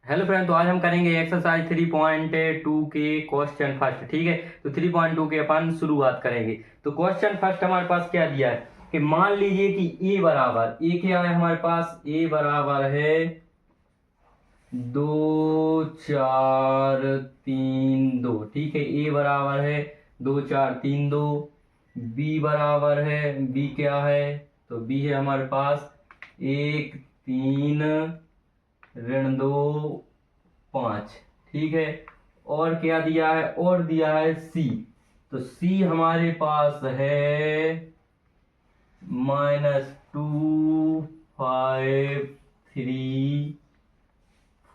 Hello friend, तो आज हम करेंगे एक्सरसाइज 3.2 के क्वेश्चन फर्स्ट। ठीक है, तो 3.2 के अपन शुरुआत करेंगे। तो क्वेश्चन फर्स्ट हमारे पास क्या दिया है कि मान लीजिए कि ए बराबर, ए क्या है हमारे पास, ए बराबर है 2 4 3 2। ठीक है, ए बराबर है 2 4 3 2। बी बराबर है, बी क्या है, तो बी है हमारे पास 1 3 -2 5। ठीक है, और क्या दिया है, और दिया है सी। तो सी हमारे पास है -2 5 3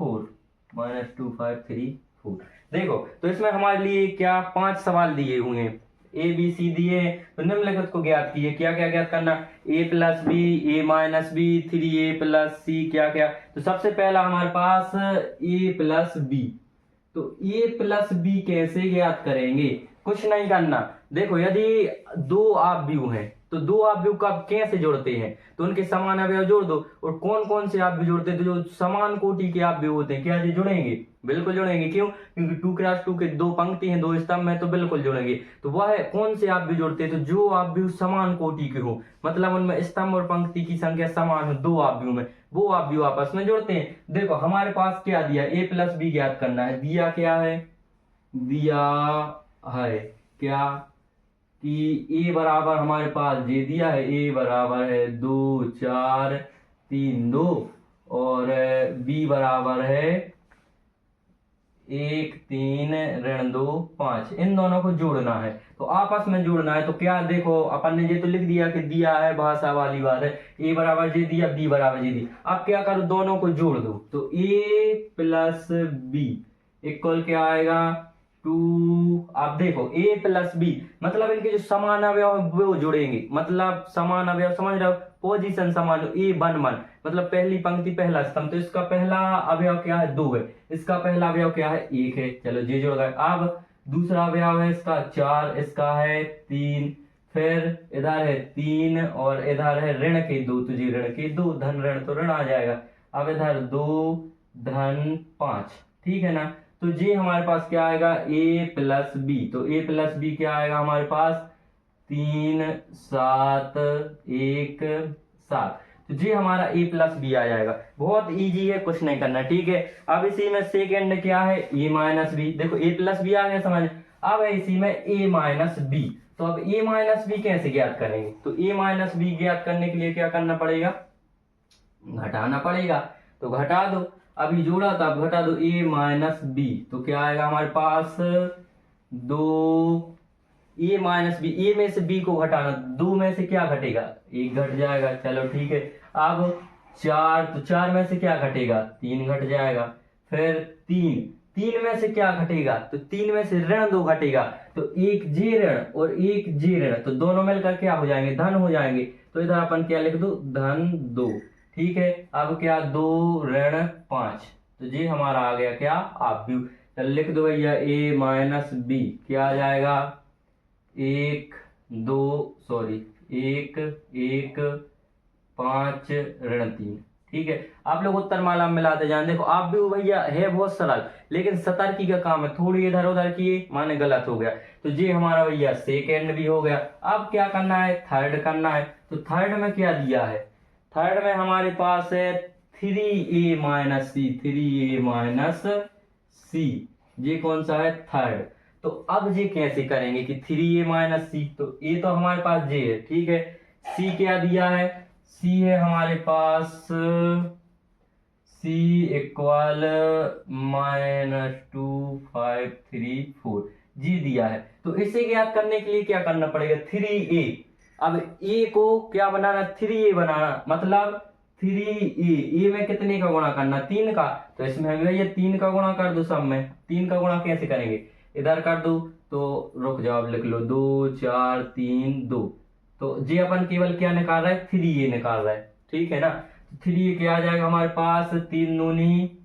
4, -2 5 3 4। देखो, तो इसमें हमारे लिए क्या 5 सवाल दिए हुए हैं, ए बी सी दिए हैं। तो निम्नलिखित को ज्ञात कीजिए। क्या क्या ज्ञात करना, ए प्लस बी, ए माइनस बी, 3a प्लस सी, क्या क्या। तो सबसे पहला हमारे पास ए प्लस बी। तो ए प्लस बी कैसे ज्ञात करेंगे, कुछ नहीं करना। देखो, यदि दो आव्यूह हैं तो दो आव्यूह का कैसे जोड़ते हैं, तो उनके समान अवयव जोड़ दो। और कौन कौन से आव्यूह जोड़ते हैं, तो जो समान कोटि के आव्यूह होते हैं, क्या ये जुड़ेंगे, बिल्कुल जुड़ेंगे। क्यों, क्योंकि 2 × 2 के दो पंक्ति हैं, दो स्तंभ है, तो बिल्कुल जुड़ेंगे। तो वह कौन से आव्यूह जोड़ते हैं, तो जो आव्यूह समान कोटि के हो, मतलब उनमें स्तंभ और पंक्ति की संख्या समान हो दो आव्यूह में, वो आव्यूह आपस में जुड़ते हैं। देखो हमारे पास क्या दिया, ए प्लस बी ज्ञात करना है। दिया क्या है, दिया है क्या कि ए बराबर हमारे पास जे दिया है, ए बराबर है 2 4 3 2, और बी बराबर है 1 3 -2 5। इन दोनों को जोड़ना है, तो आपस में जोड़ना है। तो क्या, देखो अपन ने ये तो लिख दिया कि दिया है, भाषा वाली बात है। ए बराबर जे दिया, बी बराबर जे दिया। अब क्या करो, दोनों को जोड़ दो। तो ए प्लस बी इक्वल क्या आएगा, 2। आप देखो ए प्लस बी मतलब इनके जो समान अवयव हैं वो जुड़ेंगे, मतलब समान अवयव समझ रहे हो, पोजीशन समान। ए 1 1 मतलब पहली पंक्ति पहला स्तंभ, तो इसका पहला अवयव क्या है, 2 है। इसका पहला अवयव क्या है, 1 है। चलो ये जुड़ गए। अब दूसरा अवयव है इसका 4, इसका है 3, फिर इधर है 3 और इधर है ऋण के 2, तो ये ऋण के 2, धन ऋण तो ऋण आ जाएगा। अब इधर 2 धन 5। ठीक है ना, तो ये हमारे पास क्या आएगा, ए प्लस बी। तो ए प्लस बी क्या आएगा हमारे पास, 3 7 1 7। तो ये हमारा ए प्लस बी आ जाएगा। बहुत इजी है, कुछ नहीं करना। ठीक है, अब इसी में सेकेंड क्या है, ए माइनस बी। देखो ए प्लस बी आ गया समझ। अब है इसी में ए माइनस बी। तो अब ए माइनस बी कैसे ज्ञात करेंगे, तो ए माइनस बी ज्ञात करने के लिए क्या करना पड़ेगा, घटाना पड़ेगा। तो घटा दो, अभी जोड़ा था, अब घटा दो ए माइनस बी। तो क्या आएगा हमारे पास, 2 ए माइनस बी। ए में से बी को घटाना, 2 में से क्या घटेगा, 1 घट जाएगा। चलो ठीक है, अब 4, तो 4 में से क्या घटेगा, 3 घट जाएगा। फिर 3, 3 में से क्या घटेगा, तो 3 में से ऋण 2 घटेगा। तो एक जे ऋण और एक जे ऋण, तो दोनों मिलकर क्या हो जाएंगे, धन हो जाएंगे। तो इधर अपन क्या लिख दो, धन 2। ठीक है, अब क्या, 2 ऋण 5। तो ये हमारा आ गया क्या, आव्यूह। चल लिख दो भैया, ए माइनस बी क्या आ जाएगा, 1 2 5 ठीक है, आप लोग उत्तर माला में मिलाते जाएं। देखो आप भी भैया है बहुत सरल, लेकिन सतर्की का काम है, थोड़ी इधर उधर किए माने गलत हो गया। तो ये हमारा भैया सेकेंड भी हो गया। अब क्या करना है, थर्ड करना है। तो थर्ड में क्या दिया है, थर्ड में हमारे पास है 3a माइनस सी, 3a माइनस सी। ये कौन सा है, थर्ड। तो अब ये कैसे करेंगे कि 3a माइनस सी, तो ए तो हमारे पास जे है। ठीक है, सी क्या दिया है, सी है हमारे पास सी इक्वल -2 5 3 4, जी दिया है। तो इसे ज्ञात करने के लिए क्या करना पड़ेगा, 3a। अब ए को क्या बनाना, 3a बनाना, मतलब 3a, ए में कितने का गुणा करना, 3 का। तो इसमें हमें ये 3 का गुणा कर दो, सब में 3 का गुणा कैसे करेंगे, इधर कर दो। तो रुक जाओ, लिख लो 2 4 3 2। तो ये अपन केवल क्या निकाल रहा है, 3a निकाल रहा है। ठीक है ना, 3 क्या आ जाएगा हमारे पास, 3 दूनी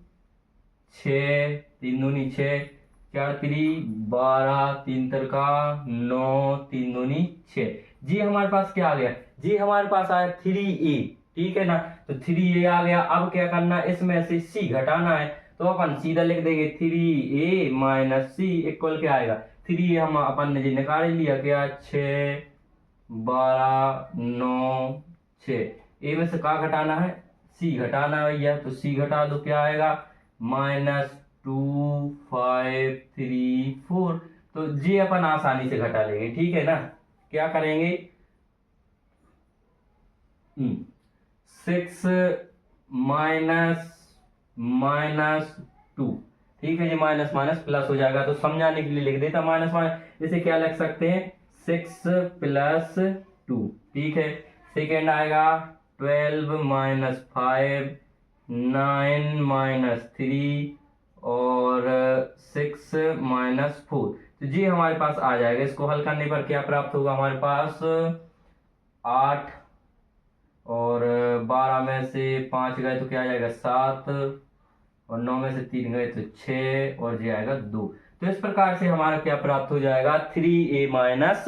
6, 3 दूनी 6, 4 3 12, 3 तिरका 9, 3 दूनी 6। जी हमारे पास क्या आ गया, जी हमारे पास आया 3a। ठीक है ना, तो 3a आ गया। अब क्या करना, इसमें से c घटाना है, तो अपन सीधा लिख देंगे 3a माइनस c इक्वल क्या आएगा, 3a हम अपन ने जी निकाल लिया, क्या 6 12 9 6, a में से का घटाना है, c घटाना है भैया, तो c घटा दो, क्या आएगा -2 5 3 4। तो ये अपन आसानी से घटा लेंगे, ठीक है ना। क्या करेंगे 6 माइनस 2, ठीक है जी, माइनस माइनस प्लस हो जाएगा, तो समझाने के लिए लिख देता माइनस माइनस, इसे क्या लिख सकते हैं 6 प्लस 2, ठीक है। सेकेंड आएगा 12 माइनस 5 9 माइनस 3 और 6 माइनस 4। तो जी हमारे पास आ जाएगा। इसको हल करने पर क्या प्राप्त होगा, हमारे पास 8 और 12 में से 5 गए तो क्या आ जाएगा 7 और 9 में से 3 गए तो 6 और जी आएगा 2। तो इस प्रकार से हमारा क्या प्राप्त हो जाएगा 3a माइनस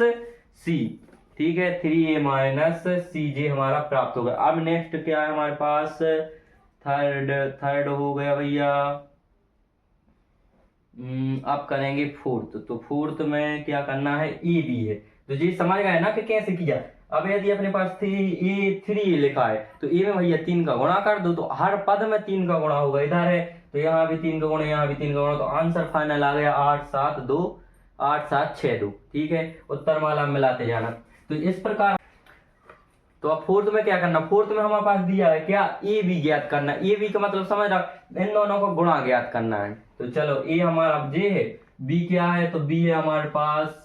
सी, ठीक है, 3a माइनस सी जी हमारा प्राप्त होगा। अब नेक्स्ट क्या है हमारे पास, थर्ड हो गया भैया। अब करेंगे फोर्थ। तो फोर्थ में क्या करना है, ए बी है, तो जी समझ गए ना कि कैसे किया। अब यदि अपने पास 3 लिखा है तो ए में भैया 3 का गुणा कर दो, तो हर पद में 3 का गुणा होगा, इधर है तो यहाँ भी 3 का गुणा, यहाँ भी 3 का गुणा, तो आंसर फाइनल आ गया 8 7 2 8 7 6 2, ठीक है। उत्तर माला में मिलाते जाना। तो इस प्रकार, तो अब फोर्थ में क्या करना, फोर्थ में हमारे पास दिया है क्या, ए बी ज्ञात करना। ए बी का मतलब समझ रहा, इन दोनों का गुणा ज्ञात करना है। तो चलो ए हमारा जे है, बी क्या है, तो बी है हमारे पास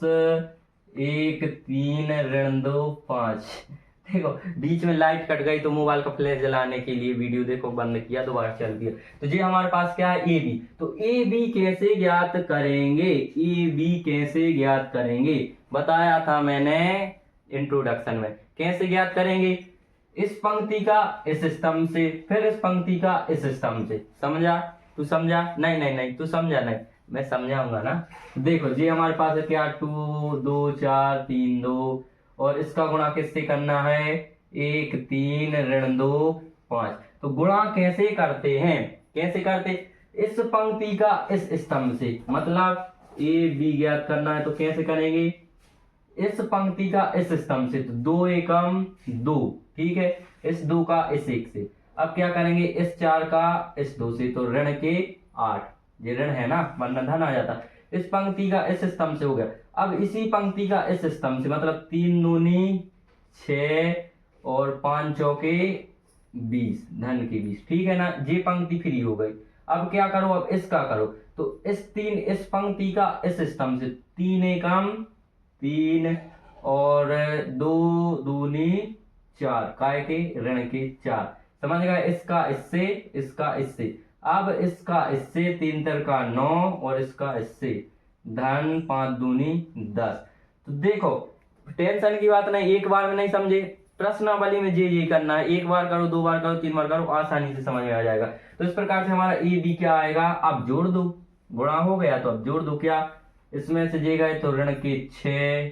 1 3 ऋण 2 5। देखो बीच में लाइट कट गई तो मोबाइल का फ्लैश जलाने के लिए वीडियो देखो बंद किया, दोबारा चल दिया। तो जी हमारे पास क्या है ए बी। तो ए बी कैसे ज्ञात करेंगे, ए बी कैसे ज्ञात करेंगे, बताया था मैंने इंट्रोडक्शन में। कैसे ज्ञात करेंगे, इस पंक्ति का इस स्तंभ से, फिर इस पंक्ति का इस स्तंभ से। समझा, तू समझा, नहीं नहीं नहीं तू समझा नहीं, मैं समझाऊंगा ना। देखो जी हमारे पास है क्या 2 2 4 3 2 और इसका गुणा किससे करना है, 1 3 ऋण 2 5। तो गुणा कैसे करते हैं, कैसे करते, इस पंक्ति का इस स्तंभ से, मतलब ए बी ज्ञात करना है तो कैसे करेंगे, इस पंक्ति का इस स्तंभ से, तो 2 एकम 2, ठीक है, इस 2 का इस 1 से। अब क्या करेंगे, इस 4 का इस 2 से, तो ऋण के 8, ये ऋण है ना, वरना धन आ जाता। इस पंक्ति का इस स्तंभ से हो गया। अब इसी पंक्ति का इस स्तंभ से, मतलब 3 दूनी 6 और 5 चौके 20, धन के 20, ठीक है ना, ये पंक्ति फ्री हो गई। अब क्या करो, अब इसका करो, तो इस पंक्ति का इस स्तंभ से 3 एकम 3 और 2 दूनी 4, काय के ऋण के 4। समझ गए, इसका इससे, इसका इससे। अब इसका इससे 3 तर का 9 और इसका इससे धन 5 दूनी 10। तो देखो टेंशन की बात नहीं, एक बार में नहीं समझे, प्रश्नावली में ये करना है, एक बार करो 2 बार करो 3 बार करो, आसानी से समझ में आ जाएगा। तो इस प्रकार से हमारा ए बी क्या आएगा, अब जोड़ दो, गुणा हो गया तो अब जोड़ दो, क्या इसमें से जे गए तो ऋण के 6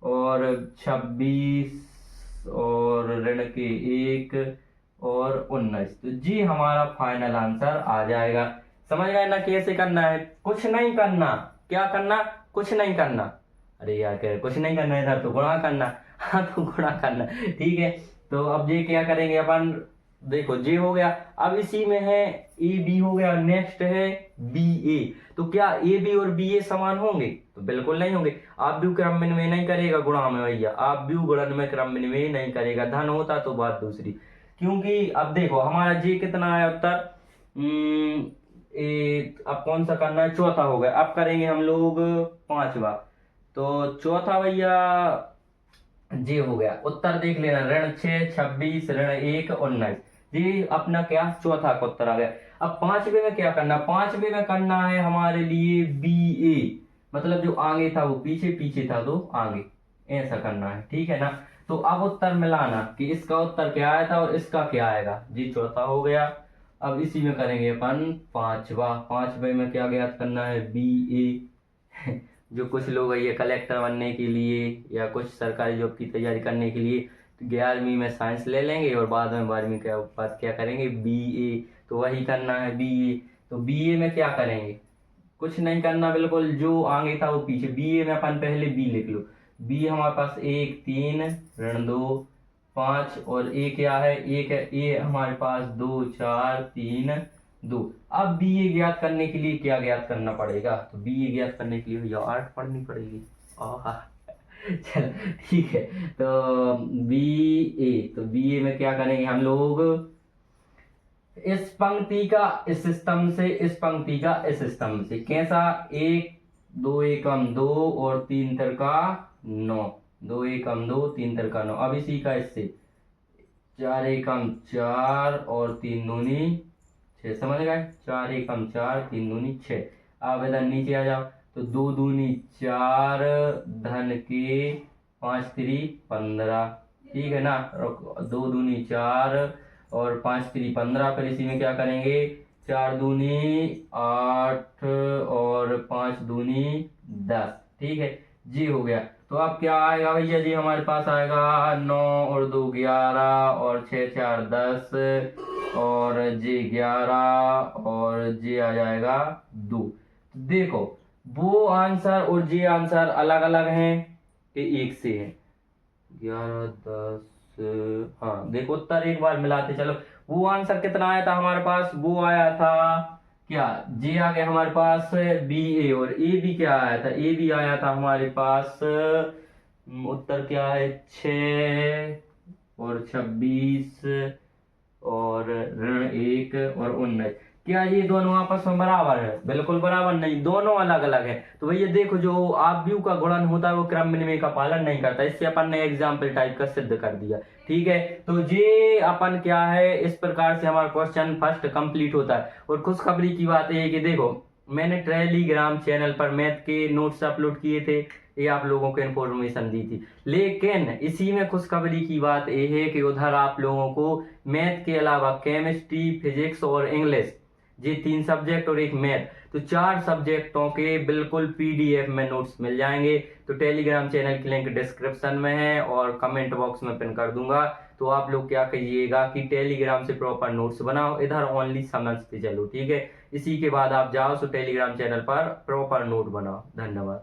और 26 और ऋण के 1 और 19। तो जी हमारा फाइनल आंसर आ जाएगा। समझ गए ना कैसे करना है, कुछ नहीं करना, क्या करना, कुछ नहीं करना। अरे यार कह कुछ नहीं करना है, इधर तो गुणा करना, हाँ तो गुणा करना, ठीक है। तो अब ये क्या करेंगे अपन, देखो जे हो गया, अब इसी में है ए बी हो गया, नेक्स्ट है बी ए। तो क्या ए बी और बी ए समान होंगे, तो बिल्कुल नहीं होंगे। आप भी क्रम विनिमय नहीं करेगा गुणा में भैया, आप भी गुणन में क्रम विनिमय नहीं करेगा, धन होता तो बात दूसरी। क्योंकि अब देखो हमारा जे कितना है उत्तर, अब कौन सा करना है, चौथा हो गया। अब करेंगे हम लोग पांचवा। तो चौथा भैया जी हो गया, उत्तर देख लेना, ऋण 6 26 ऋण 1 19, जी अपना क्या चौथा का उत्तर आ गया। अब पांचवे में क्या करना, पांचवे में करना है हमारे लिए बी ए, मतलब जो आगे था वो पीछे, पीछे था तो आगे, ऐसा करना है, ठीक है ना। तो अब उत्तर मिलाना कि इसका उत्तर क्या आया था और इसका क्या आएगा, जी चौथा हो गया। अब इसी में करेंगे अपन पांचवा। पांचवे में क्या ज्ञात करना है, बी ए। जो कुछ लोग ये कलेक्टर बनने के लिए या कुछ सरकारी जॉब की तैयारी करने के लिए, तो 11वीं में साइंस ले लेंगे और बाद में 12वीं के बाद क्या करेंगे, BA। तो वही करना है BA। तो BA में क्या करेंगे, कुछ नहीं करना, बिल्कुल जो आगे था वो पीछे। BA में अपन पहले B लिख लो। B हमारे पास 1 3 ऋण 2 5 और A क्या है, एक है A हमारे पास 2 4 3 2। अब BA ज्ञात करने के लिए क्या ज्ञात करना पड़ेगा, तो BA ज्ञात करने के लिए भैया 8 पढ़नी पड़ेगी। चल ठीक है। तो BA में क्या करेंगे हम लोग, इस पंक्ति का इस स्तंभ से, इस पंक्ति का इस स्तंभ से, कैसा, 1 2 एकम 2 और 3 तिरका 9, 2 एकम 2 3 तिरका 9। अब इसी का इससे 4 एकम 4 और 3 दूनी 6, समझ गए, 4 एकम 4 3 दूनी 6। अब इधर नीचे आ जाओ, तो 2 दूनी 4 धन के 5 3 15, ठीक है ना, 2 दूनी 4 और 5 3 15। फिर इसी में क्या करेंगे, 4 दूनी 8 और 5 दूनी 10, ठीक है जी, हो गया। तो अब क्या आएगा भैया जी, हमारे पास आएगा 9 और 2 11 और 6 4 10 और जी 11 और जी आ जाएगा 2। तो देखो वो आंसर और जी आंसर अलग अलग हैं कि एक से है, 11 10, हाँ देखो उत्तर एक बार मिलाते चलो। वो आंसर कितना आया था हमारे पास, वो आया था क्या, जे आ गया हमारे पास BA, और ए भी क्या आया था, ए भी आया था हमारे पास, उत्तर क्या है 6 और 26 और ऋण 1 और 19। क्या ये दोनों आपस में बराबर है, बिल्कुल बराबर नहीं, दोनों अलग अलग है। तो भैया देखो जो आपव्यू का गुणन होता है वो क्रम विनिमय का पालन नहीं करता, इससे अपन ने एग्जाम्पल टाइप का सिद्ध कर दिया, ठीक है। तो ये अपन क्या है, इस प्रकार से हमारा क्वेश्चन फर्स्ट कंप्लीट होता है। और खुशखबरी की बात है कि देखो मैंने टेलीग्राम चैनल पर मैथ के नोट्स अपलोड किए थे, ये आप लोगों को इन्फॉर्मेशन दी थी, लेकिन इसी में खुशखबरी की बात यह है कि उधर आप लोगों को मैथ के अलावा केमिस्ट्री फिजिक्स और इंग्लिश, ये 3 सब्जेक्ट और एक मैथ, तो 4 सब्जेक्टों के बिल्कुल PDF में नोट्स मिल जाएंगे। तो टेलीग्राम चैनल की लिंक डिस्क्रिप्शन में है और कमेंट बॉक्स में पिन कर दूंगा। तो आप लोग क्या करिएगा कि टेलीग्राम से प्रॉपर नोट्स बनाओ, इधर ओनली समझते चलो, ठीक है। इसी के बाद आप जाओ तो टेलीग्राम चैनल पर प्रॉपर नोट बनाओ। धन्यवाद।